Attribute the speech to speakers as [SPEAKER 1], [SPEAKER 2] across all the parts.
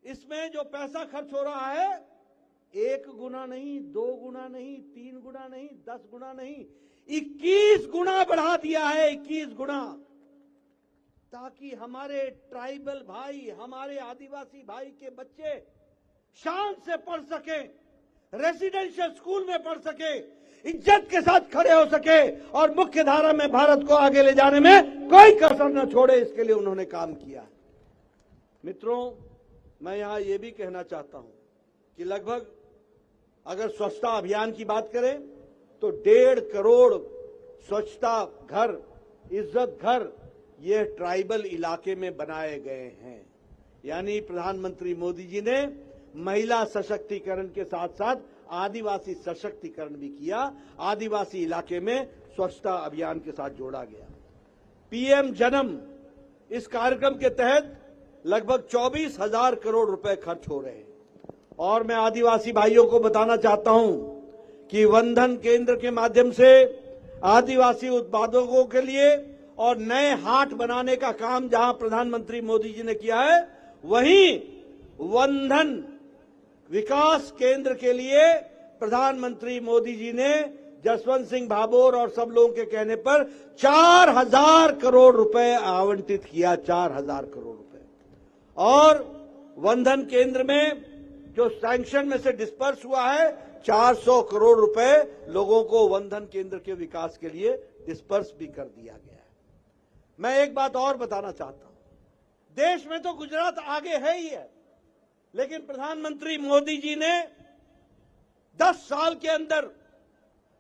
[SPEAKER 1] इसमें जो पैसा खर्च हो रहा है 1 गुना नहीं, 2 गुना नहीं, 3 गुना नहीं, 10 गुना नहीं, 21 गुना बढ़ा दिया है। 21 गुना, ताकि हमारे ट्राइबल भाई, हमारे आदिवासी भाई के बच्चे शान से पढ़ सके, रेसिडेंशियल स्कूल में पढ़ सके, इज्जत के साथ खड़े हो सके और मुख्य धारा में भारत को आगे ले जाने में कोई कसर न छोड़े। इसके लिए उन्होंने काम किया है। मित्रों, मैं यहां यह भी कहना चाहता हूं कि लगभग अगर स्वच्छता अभियान की बात करें तो 1.5 करोड़ स्वच्छता घर, इज्जत घर ये ट्राइबल इलाके में बनाए गए हैं। यानी प्रधानमंत्री मोदी जी ने महिला सशक्तिकरण के साथ साथ आदिवासी सशक्तिकरण भी किया। आदिवासी इलाके में स्वच्छता अभियान के साथ जोड़ा गया। पीएम जन्म, इस कार्यक्रम के तहत लगभग 24,000 करोड़ रुपए खर्च हो रहे हैं। और मैं आदिवासी भाइयों को बताना चाहता हूं कि वनधन केंद्र के माध्यम से आदिवासी उत्पादकों के लिए और नए हाट बनाने का काम जहां प्रधानमंत्री मोदी जी ने किया है, वहीं वनधन विकास केंद्र के लिए प्रधानमंत्री मोदी जी ने जसवंत सिंह भाभोर और सब लोगों के कहने पर 4,000 करोड़ रुपए आवंटित किया। 4,000 करोड़ रुपए। और वनधन केंद्र में जो सैंक्शन में से डिस्पर्स हुआ है 400 करोड़ रुपए लोगों को वनधन केंद्र के विकास के लिए डिस्पर्स भी कर दिया गया है। मैं एक बात और बताना चाहता हूं, देश में तो गुजरात आगे है ही है, लेकिन प्रधानमंत्री मोदी जी ने 10 साल के अंदर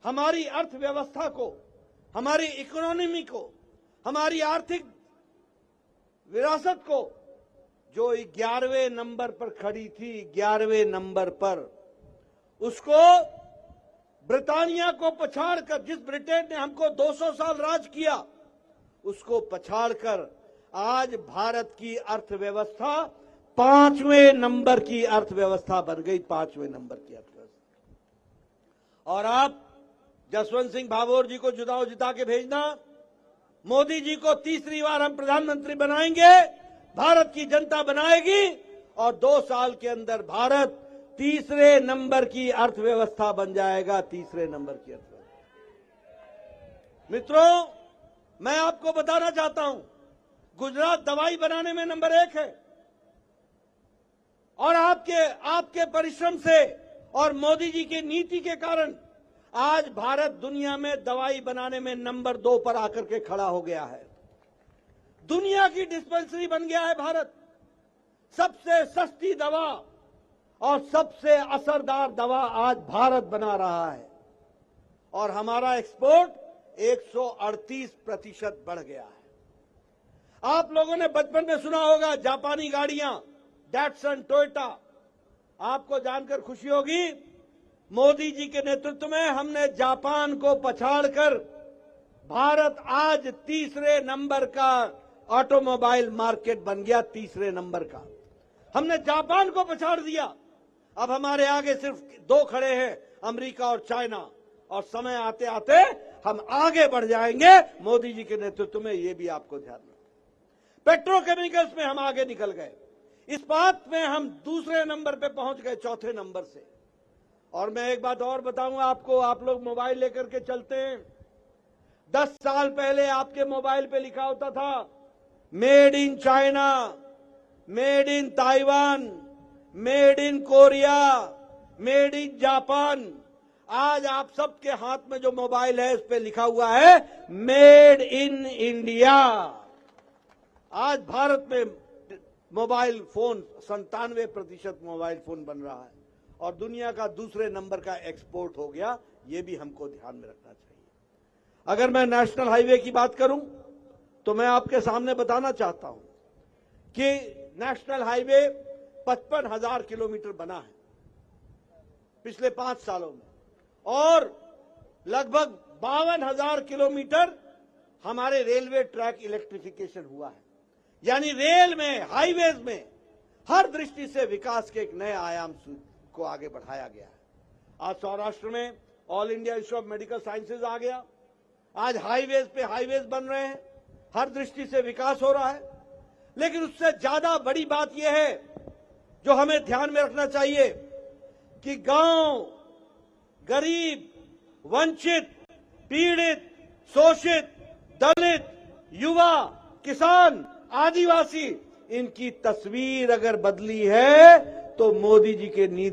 [SPEAKER 1] हमारी अर्थव्यवस्था को, हमारी इकोनॉमी को, हमारी आर्थिक विरासत को, जो 11वें नंबर पर खड़ी थी, 11वें नंबर पर, उसको ब्रिटानिया को पछाड़कर, जिस ब्रिटेन ने हमको 200 साल राज किया, उसको पछाड़कर आज भारत की अर्थव्यवस्था 5वें नंबर की अर्थव्यवस्था बन गई। 5वें नंबर की अर्थव्यवस्था। और आप जसवंत सिंह भाभोर जी को चुनाव जिता के भेजना, मोदी जी को तीसरी बार हम प्रधानमंत्री बनाएंगे, भारत की जनता बनाएगी और 2 साल के अंदर भारत तीसरे नंबर की अर्थव्यवस्था बन जाएगा। तीसरे नंबर की अर्थव्यवस्था। मित्रों, मैं आपको बताना चाहता हूं, गुजरात दवाई बनाने में नंबर 1 है और आपके परिश्रम से और मोदी जी की नीति के कारण आज भारत दुनिया में दवाई बनाने में नंबर 2 पर आकर के खड़ा हो गया है। दुनिया की डिस्पेंसरी बन गया है भारत। सबसे सस्ती दवा और सबसे असरदार दवा आज भारत बना रहा है और हमारा एक्सपोर्ट 138% बढ़ गया है। आप लोगों ने बचपन में सुना होगा जापानी गाड़ियां, डैटसन, टोयोटा। आपको जानकर खुशी होगी, मोदी जी के नेतृत्व में हमने जापान को पछाड़कर भारत आज तीसरे नंबर का ऑटोमोबाइल मार्केट बन गया। तीसरे नंबर का हमने जापान को पछाड़ दिया। अब हमारे आगे सिर्फ 2 खड़े हैं, अमेरिका और चाइना, और समय आते आते हम आगे बढ़ जाएंगे मोदी जी के नेतृत्व में। ये भी आपको ध्यान रखना। पेट्रोकेमिकल्स में हम आगे निकल गए, इस्पात में हम दूसरे नंबर पे पहुंच गए, 4थे नंबर से। और मैं एक बात और बताऊंगा आपको, आप लोग मोबाइल लेकर के चलते हैं। 10 साल पहले आपके मोबाइल पे लिखा होता था made in China, made in Taiwan, made in Korea, made in Japan. आज आप सबके हाथ में जो मोबाइल है उस पे लिखा हुआ है मेड इन इंडिया। आज भारत में मोबाइल फोन 97% मोबाइल फोन बन रहा है और दुनिया का दूसरे नंबर का एक्सपोर्ट हो गया। ये भी हमको ध्यान में रखना चाहिए। अगर मैं नेशनल हाईवे की बात करूं तो मैं आपके सामने बताना चाहता हूं कि नेशनल हाईवे 55,000 किलोमीटर बना है पिछले 5 सालों में और लगभग 52,000 किलोमीटर हमारे रेलवे ट्रैक इलेक्ट्रिफिकेशन हुआ है। यानी रेल में, हाईवेज में हर दृष्टि से विकास के एक नए आयाम को आगे बढ़ाया गया है। आज सौराष्ट्र में all India institute of medical sciences आ गया। आज हाईवेज पे हाईवेज बन रहे हैं, हर दृष्टि से विकास हो रहा है। लेकिन उससे ज्यादा बड़ी बात यह है जो हमें ध्यान में रखना चाहिए कि गांव, गरीब, वंचित, पीड़ित, शोषित, दलित, युवा, किसान, आदिवासी, इनकी तस्वीर अगर बदली है तो मोदी जी के नीति